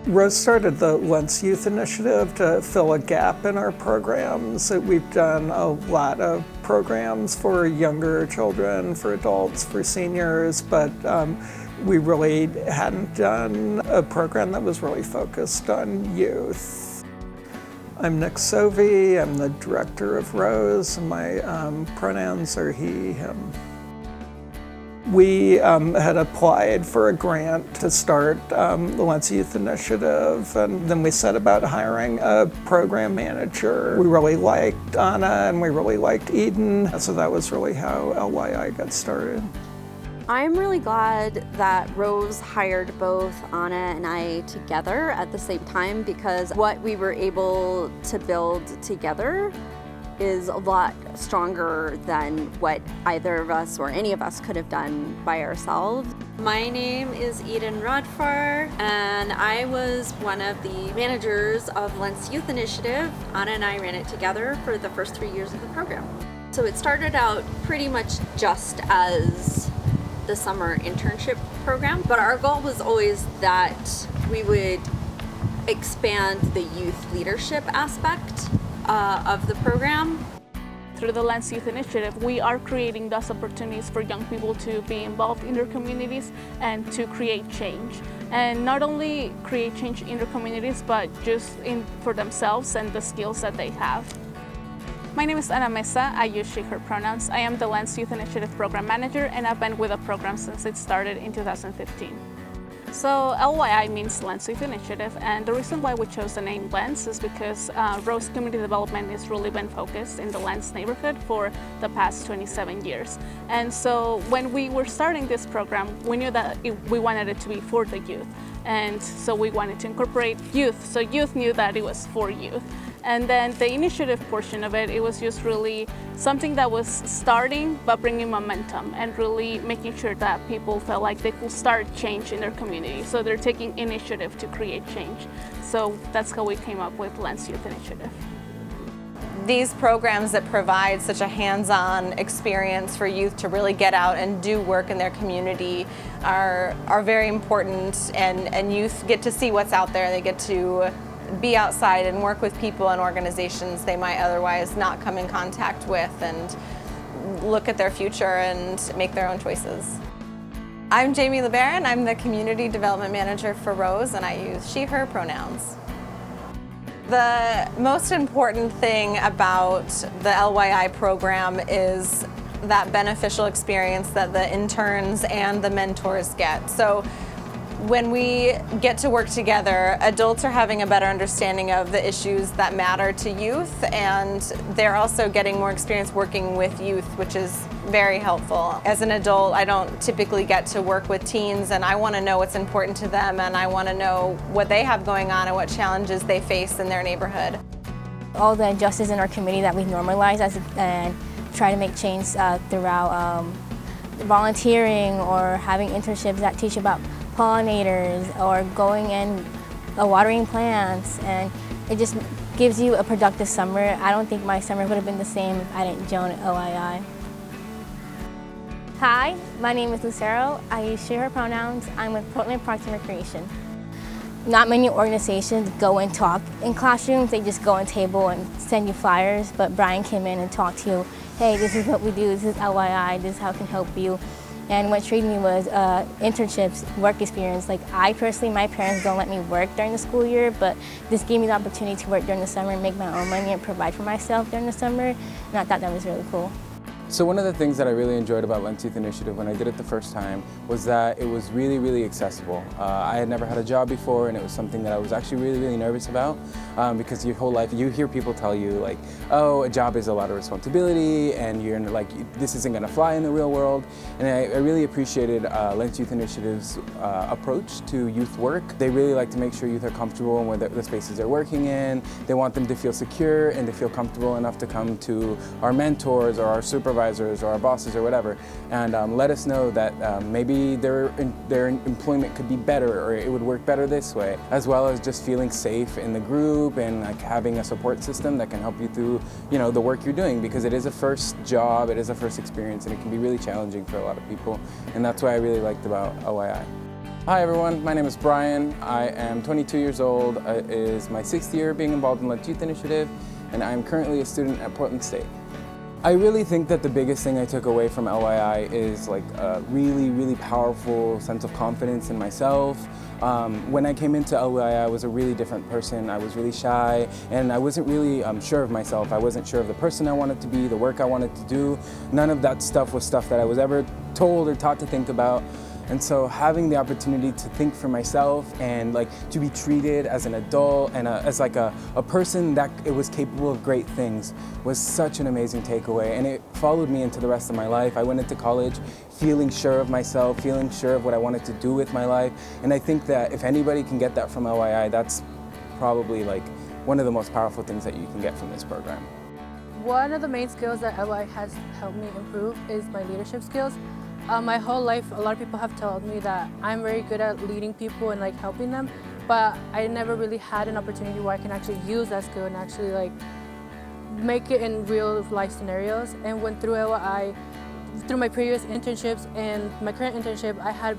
Rose started the Lents Youth Initiative to fill a gap in our programs. We've done a lot of programs for younger children, for adults, for seniors, but we really hadn't done a program that was really focused on youth. I'm Nick Sovey, I'm the director of Rose, and my pronouns are he, him. We had applied for a grant to start the Lents Youth Initiative, and then we set about hiring a program manager. We really liked Anna and we really liked Eden, so that was really how LYI got started. I'm really glad that Rose hired both Anna and I together at the same time, because what we were able to build together is a lot stronger than what either of us or any of us could have done by ourselves. My name is Eden Rodfar, and I was one of the managers of Lents Youth Initiative. Anna and I ran it together for the first 3 years of the program. So it started out pretty much just as the summer internship program, but our goal was always that we would expand the youth leadership aspect of the program. Through the Lents Youth Initiative, we are creating those opportunities for young people to be involved in their communities and to create change. And not only create change in their communities, but just for themselves and the skills that they have. My name is Ana Mesa. I use she, her pronouns. I am the Lents Youth Initiative Program Manager, and I've been with the program since it started in 2015. So LYI means Lents Youth Initiative, and the reason why we chose the name Lents is because Rose Community Development has really been focused in the Lents neighborhood for the past 27 years. And so when we were starting this program, we knew that we wanted it to be for the youth. And so we wanted to incorporate youth, so youth knew that it was for youth. And then the initiative portion of it, it was just really something that was starting but bringing momentum and really making sure that people felt like they could start change in their community. So they're taking initiative to create change. So that's how we came up with Lents Youth Initiative. These programs that provide such a hands-on experience for youth to really get out and do work in their community are very important, and youth get to see what's out there. They get to be outside and work with people and organizations they might otherwise not come in contact with, and look at their future and make their own choices. I'm Jamie LeBaron. I'm the Community Development Manager for Rose, and I use she, her pronouns. The most important thing about the LYI program is that beneficial experience that the interns and the mentors get. So when we get to work together, adults are having a better understanding of the issues that matter to youth, and they're also getting more experience working with youth, which is very helpful. As an adult, I don't typically get to work with teens, and I want to know what's important to them, and I want to know what they have going on and what challenges they face in their neighborhood. All the injustices in our community that we normalize and try to make change throughout volunteering or having internships that teach about pollinators or going and watering plants, and it just gives you a productive summer. I don't think my summer would have been the same if I didn't join LYI. Hi, my name is Lucero. I use she, her pronouns. I'm with Portland Parks and Recreation. Not many organizations go and talk in classrooms. They just go and table and send you flyers, but Brian came in and talked to you. Hey, this is what we do, this is LYI, this is how it can help you. And what treated me was internships, work experience. Like I personally, my parents don't let me work during the school year, but this gave me the opportunity to work during the summer and make my own money and provide for myself during the summer. And I thought that was really cool. So one of the things that I really enjoyed about Lents Youth Initiative when I did it the first time was that it was really, really accessible. I had never had a job before, and it was something that I was actually really, really nervous about because your whole life you hear people tell you like, oh, a job is a lot of responsibility and you're like, this isn't going to fly in the real world. And I really appreciated Lents Youth Initiative's approach to youth work. They really like to make sure youth are comfortable in the spaces they're working in. They want them to feel secure and to feel comfortable enough to come to our mentors or our supervisors or our bosses or whatever, and let us know that maybe their employment could be better, or it would work better this way, as well as just feeling safe in the group and like having a support system that can help you through, you know, the work you're doing, because it is a first job, it is a first experience, and it can be really challenging for a lot of people, and that's what I really liked about LYI. Hi everyone, my name is Brian. I am 22 years old. It is my 6th year being involved in Lents Youth Initiative, and I am currently a student at Portland State. I really think that the biggest thing I took away from LYI is like a really powerful sense of confidence in myself. When I came into LYI, I was a really different person. I was really shy, and I wasn't really sure of myself. I wasn't sure of the person I wanted to be, the work I wanted to do. None of that stuff was stuff that I was ever told or taught to think about. And so having the opportunity to think for myself and like to be treated as an adult and as like a person that it was capable of great things was such an amazing takeaway, and it followed me into the rest of my life. I went into college feeling sure of myself, feeling sure of what I wanted to do with my life, and I think that if anybody can get that from LYI, that's probably like one of the most powerful things that you can get from this program. One of the main skills that LYI has helped me improve is my leadership skills. My whole life, a lot of people have told me that I'm very good at leading people and like helping them, but I never really had an opportunity where I can actually use that skill and actually like make it in real life scenarios. And when through LYI, through my previous internships and my current internship, I had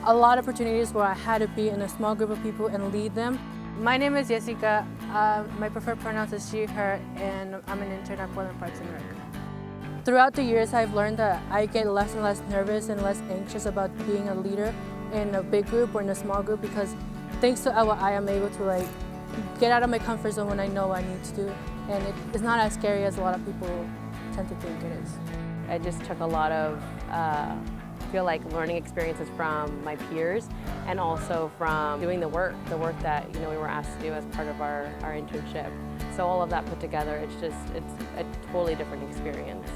a lot of opportunities where I had to be in a small group of people and lead them. My name is Jessica. My preferred pronouns is she, her, and I'm an intern at Portland Parks and Rec. Throughout the years, I've learned that I get less and less nervous and less anxious about being a leader in a big group or in a small group, because thanks to LYI, I'm able to like get out of my comfort zone when I know what I need to do, and it's not as scary as a lot of people tend to think it is. I just took a lot of learning experiences from my peers, and also from doing the work that we were asked to do as part of our internship. So all of that put together, it's a totally different experience.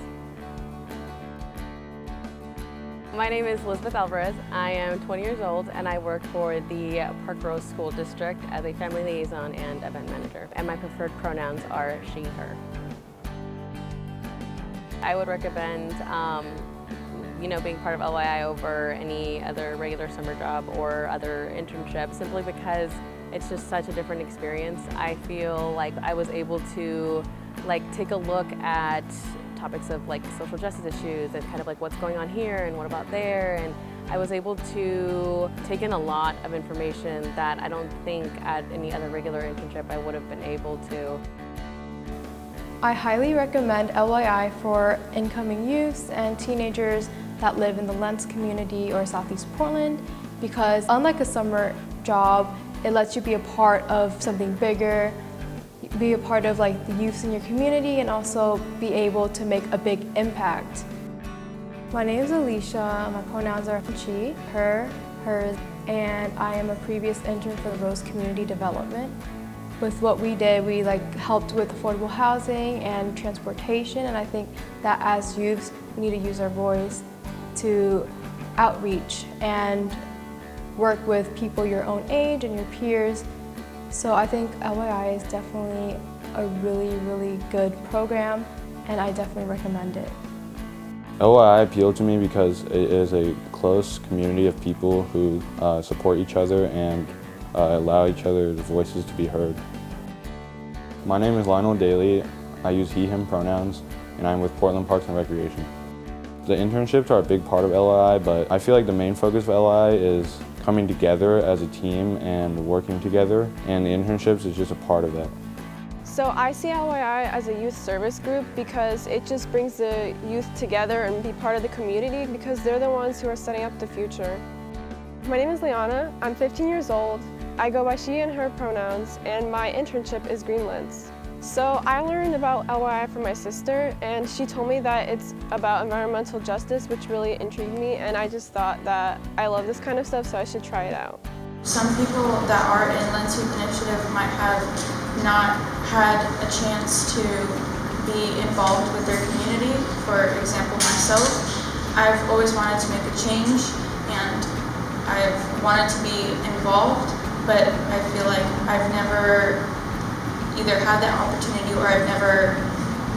My name is Elizabeth Alvarez. I am 20 years old, and I work for the Park Rose School District as a family liaison and event manager. And my preferred pronouns are she, her. I would recommend being part of LYI over any other regular summer job or other internship, simply because it's just such a different experience. I feel like I was able to take a look at topics of social justice issues and kind of what's going on here and what about there, and I was able to take in a lot of information that I don't think at any other regular internship I would have been able to. I highly recommend LYI for incoming youths and teenagers that live in the Lents community or Southeast Portland, because unlike a summer job, it lets you be a part of something bigger, be a part of the youth in your community, and also be able to make a big impact. My name is Alicia. My pronouns are she, her, hers, and I am a previous intern for the Rose Community Development. With what we did, we helped with affordable housing and transportation, and I think that as youths, we need to use our voice to outreach and work with people your own age and your peers. So I think LYI is definitely a really good program, and I definitely recommend it. LYI appealed to me because it is a close community of people who support each other and allow each other's voices to be heard. My name is Lionel Daly. I use he, him pronouns, and I'm with Portland Parks and Recreation. The internships are a big part of LYI, but I feel like the main focus of LYI is coming together as a team and working together, and the internships is just a part of that. So I see LYI as a youth service group because it just brings the youth together and be part of the community, because they're the ones who are setting up the future. My name is Liana. I'm 15 years old. I go by she and her pronouns, and my internship is Green Lens. So I learned about LYI from my sister, and she told me that it's about environmental justice, which really intrigued me, and I just thought that I love this kind of stuff, so I should try it out. Some people that are in Lents Youth Initiative might have not had a chance to be involved with their community. For example, myself, I've always wanted to make a change, and I've wanted to be involved, but I feel like I've never either had that opportunity or I've never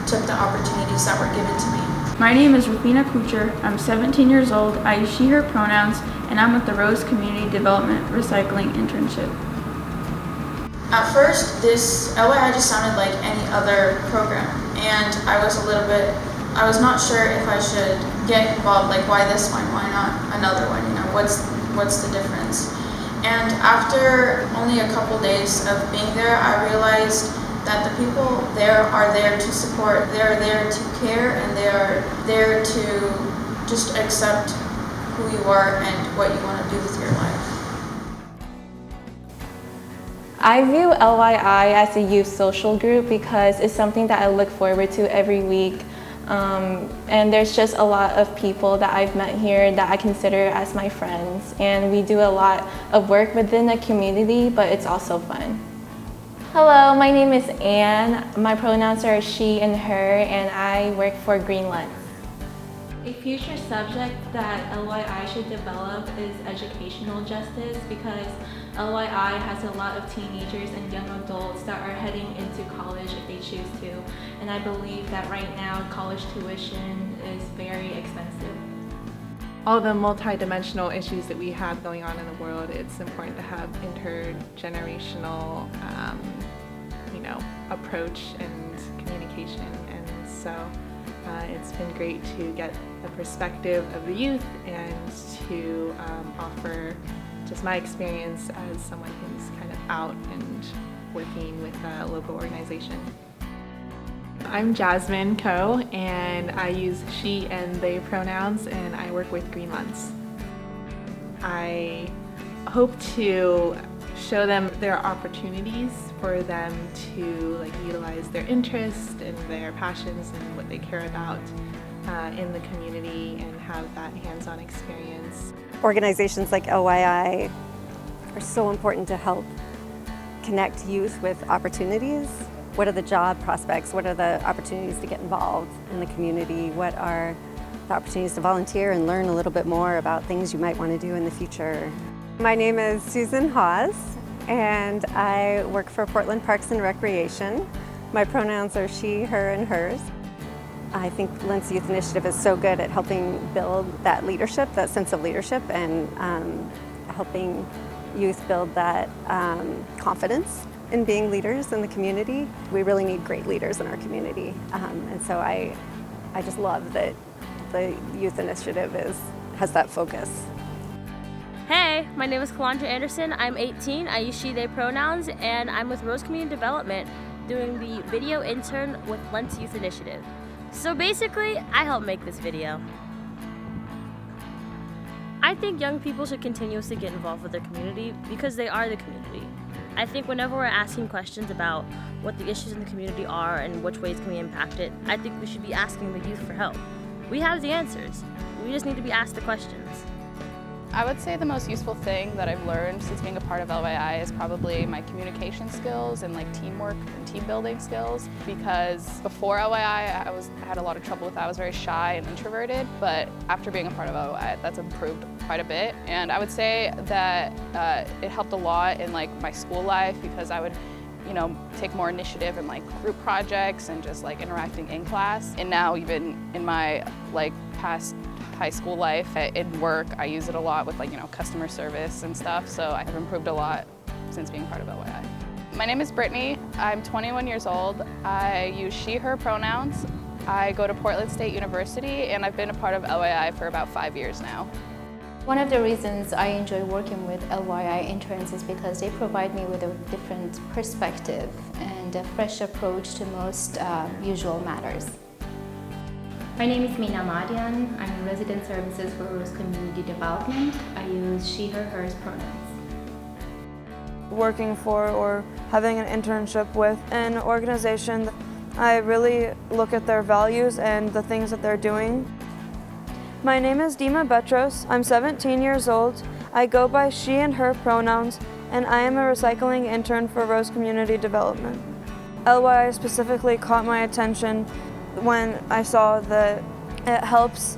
took the opportunities that were given to me. My name is Rafina Kucher. I'm 17 years old. I use she, her pronouns, and I'm with the Rose Community Development Recycling Internship. At first, this LYI just sounded like any other program, and I was not sure if I should get involved, why this one, why not another one, what's what's the difference? And after only a couple days of being there, I realized that the people there are there to support, they're there to care, and they are there to just accept who you are and what you want to do with your life. I view LYI as a youth social group because it's something that I look forward to every week. And there's just a lot of people that I've met here that I consider as my friends. And we do a lot of work within the community, but it's also fun. Hello, my name is Anne. My pronouns are she and her, and I work for Green Lents. A future subject that LYI should develop is educational justice, because LYI has a lot of teenagers and young adults that are heading into college if they choose to. And I believe that right now college tuition is very expensive. All the multi-dimensional issues that we have going on in the world, it's important to have intergenerational approach and communication. And so it's been great to get the perspective of the youth and to offer just my experience as someone who's kind of out and working with a local organization. I'm Jasmine Coe, and I use she and they pronouns, and I work with Green Lents. I hope to show them there are opportunities for them to utilize their interest and their passions and what they care about in the community and have that hands-on experience. Organizations like LYI are so important to help connect youth with opportunities. What are the job prospects? What are the opportunities to get involved in the community? What are the opportunities to volunteer and learn a little bit more about things you might want to do in the future? My name is Susan Hawes, and I work for Portland Parks and Recreation. My pronouns are she, her, and hers. I think Lents Youth Initiative is so good at helping build that leadership, that sense of leadership, and helping youth build that confidence in being leaders in the community. We really need great leaders in our community, and so I just love that the Youth Initiative has that focus. Hey, my name is Kalandra Anderson. I'm 18. I use she, they pronouns, and I'm with Rose Community Development doing the video intern with Lents Youth Initiative. So basically, I help make this video. I think young people should continuously get involved with their community because they are the community. I think whenever we're asking questions about what the issues in the community are and which ways can we impact it, I think we should be asking the youth for help. We have the answers. We just need to be asked the questions. I would say the most useful thing that I've learned since being a part of LYI is probably my communication skills and teamwork and team building skills, because before LYI I had a lot of trouble with that. I was very shy and introverted, but after being a part of LYI that's improved quite a bit. And I would say that it helped a lot in my school life, because I would take more initiative in group projects and just interacting in class. And now even in my past high school life, in work, I use it a lot with customer service and stuff, so I've improved a lot since being part of LYI. My name is Brittany. I'm 21 years old. I use she, her pronouns. I go to Portland State University, and I've been a part of LYI for about 5 years now. One of the reasons I enjoy working with LYI interns is because they provide me with a different perspective and a fresh approach to most usual matters. My name is Mina Madian. I'm in resident services for Rose Community Development. I use she, her, hers pronouns. Working for or having an internship with an organization, I really look at their values and the things that they're doing. My name is Dima Betros. I'm 17 years old. I go by she and her pronouns, and I am a recycling intern for Rose Community Development. LYI specifically caught my attention when I saw that it helps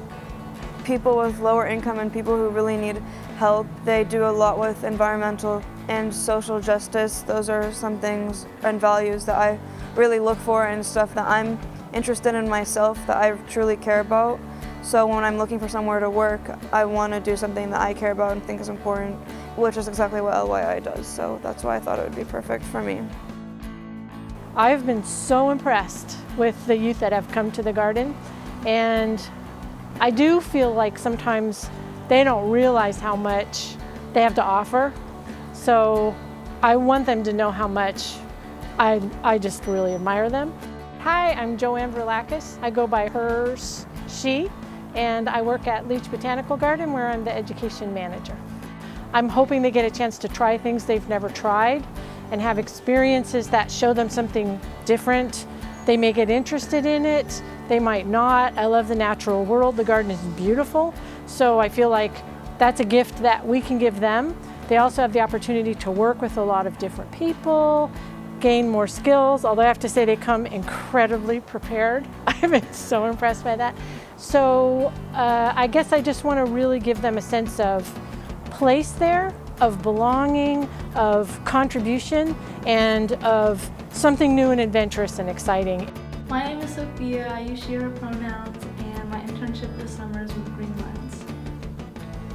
people with lower income and people who really need help. They do a lot with environmental and social justice. Those are some things and values that I really look for and stuff that I'm interested in myself, that I truly care about. So when I'm looking for somewhere to work, I want to do something that I care about and think is important, which is exactly what LYI does. So that's why I thought it would be perfect for me. I've been so impressed with the youth that have come to the garden, and I do feel like sometimes they don't realize how much they have to offer. So I want them to know how much I just really admire them. Hi, I'm Joanne Verlakis. I go by hers, she, and I work at Leach Botanical Garden where I'm the education manager. I'm hoping they get a chance to try things they've never tried and have experiences that show them something different. They may get interested in it, they might not. I love the natural world, the garden is beautiful, so I feel like that's a gift that we can give them. They also have the opportunity to work with a lot of different people, gain more skills, although I have to say they come incredibly prepared. I've been so impressed by that. So I guess I just want to really give them a sense of place there, of belonging, of contribution, and of something new and adventurous and exciting. My name is Sophia, I use she, her pronouns, and my internship this summer is with Green Lens.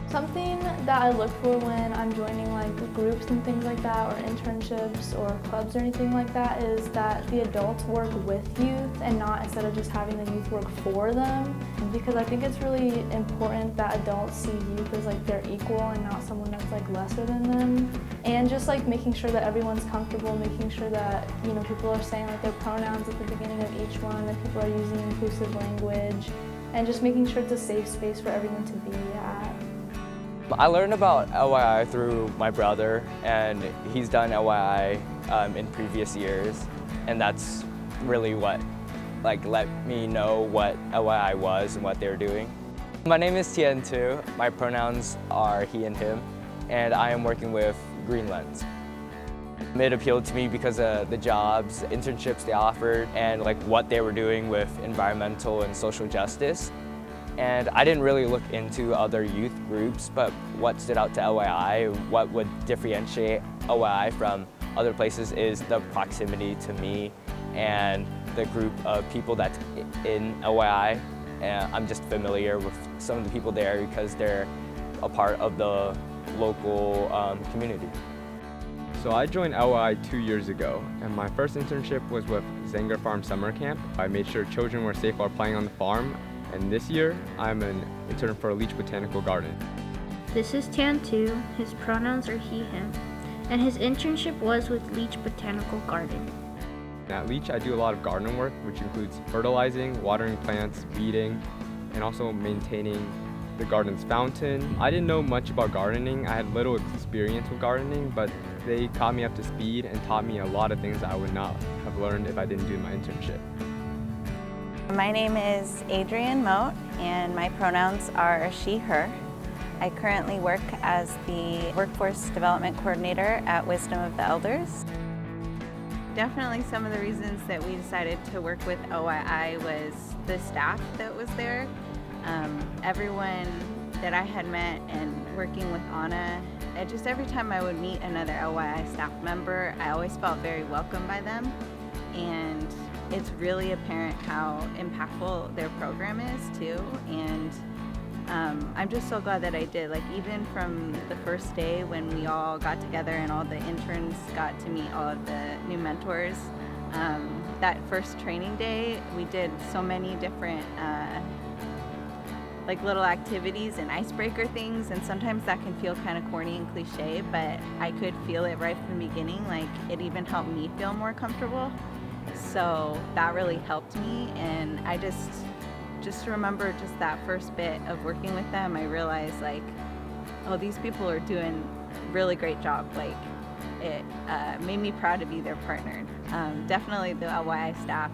Something that I look for when I'm joining like groups and things like that, or internships or clubs or anything like that, is that the adults work with youth and not instead of just having the youth work for them. Because I think it's really important that adults see youth as like their equal and not someone that's like lesser than them. And just like making sure that everyone's comfortable, making sure that, you know, people are saying like their pronouns at the beginning of each one, that people are using inclusive language, and just making sure it's a safe space for everyone to be at. I learned about LYI through my brother, and he's done LYI in previous years, and that's really what let me know what LYI was and what they were doing. My name is Tian Tu. My pronouns are he and him, and I am working with Green Lens. It appealed to me because of the jobs, internships they offered, and what they were doing with environmental and social justice. And I didn't really look into other youth groups, but what stood out to LYI, what would differentiate LYI from other places is the proximity to me and the group of people that's in LYI. And I'm just familiar with some of the people there because they're a part of the local community. So I joined LYI 2 years ago, and my first internship was with Zenger Farm Summer Camp. I made sure children were safe while playing on the farm. And this year, I'm an intern for Leach Botanical Garden. This is Tan Tu, his pronouns are he, him, and his internship was with Leach Botanical Garden. At Leach, I do a lot of garden work, which includes fertilizing, watering plants, weeding, and also maintaining the garden's fountain. I didn't know much about gardening. I had little experience with gardening, but they caught me up to speed and taught me a lot of things that I would not have learned if I didn't do my internship. My name is Adrienne Moat, and my pronouns are she, her. I currently work as the Workforce Development Coordinator at Wisdom of the Elders. Definitely some of the reasons that we decided to work with OII was the staff that was there. Everyone that I had met and working with Anna, just every time I would meet another OII staff member, I always felt very welcomed by them. And it's really apparent how impactful their program is too, and I'm just so glad that I did. Even from the first day when we all got together and all the interns got to meet all of the new mentors, that first training day we did so many different little activities and icebreaker things, and sometimes that can feel kind of corny and cliche, but I could feel it right from the beginning. It even helped me feel more comfortable. So that really helped me, and I just remember just that first bit of working with them, I realized oh, these people are doing a really great job. It made me proud to be their partner. Definitely the LYI staff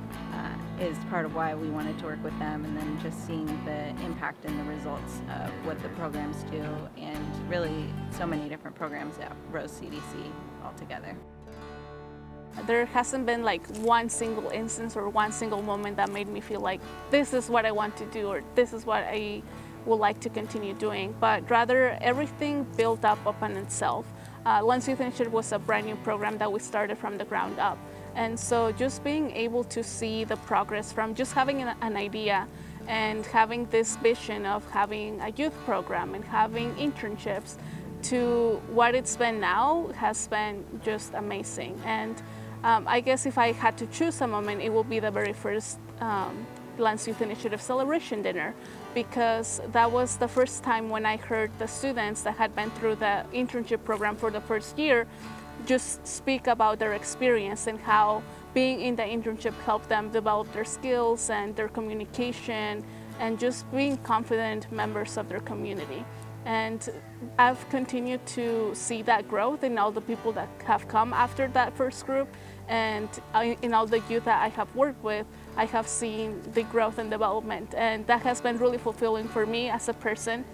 is part of why we wanted to work with them, and then just seeing the impact and the results of what the programs do, and really so many different programs at Rose CDC altogether. There hasn't been one single instance or one single moment that made me feel like this is what I want to do or this is what I would like to continue doing, but rather everything built up upon itself. Lents Youth Initiative was a brand new program that we started from the ground up. And so just being able to see the progress from just having an idea and having this vision of having a youth program and having internships to what it's been now has been just amazing. And I guess if I had to choose a moment, it will be the very first Lents Youth Initiative celebration dinner. because that was the first time when I heard the students that had been through the internship program for the first year just speak about their experience and how being in the internship helped them develop their skills and their communication and just being confident members of their community. And I've continued to see that growth in all the people that have come after that first group, and in all the youth that I have worked with, I have seen the growth and development, and that has been really fulfilling for me as a person,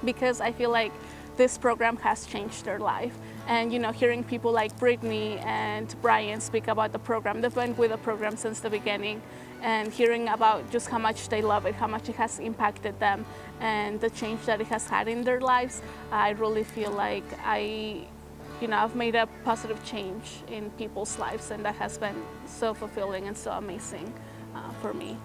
because I feel like this program has changed their life. And hearing people like Brittany and Brian speak about the program, they've been with the program since the beginning, and hearing about just how much they love it, how much it has impacted them, and the change that it has had in their lives, I really feel like I've made a positive change in people's lives, and that has been so fulfilling and so amazing for me.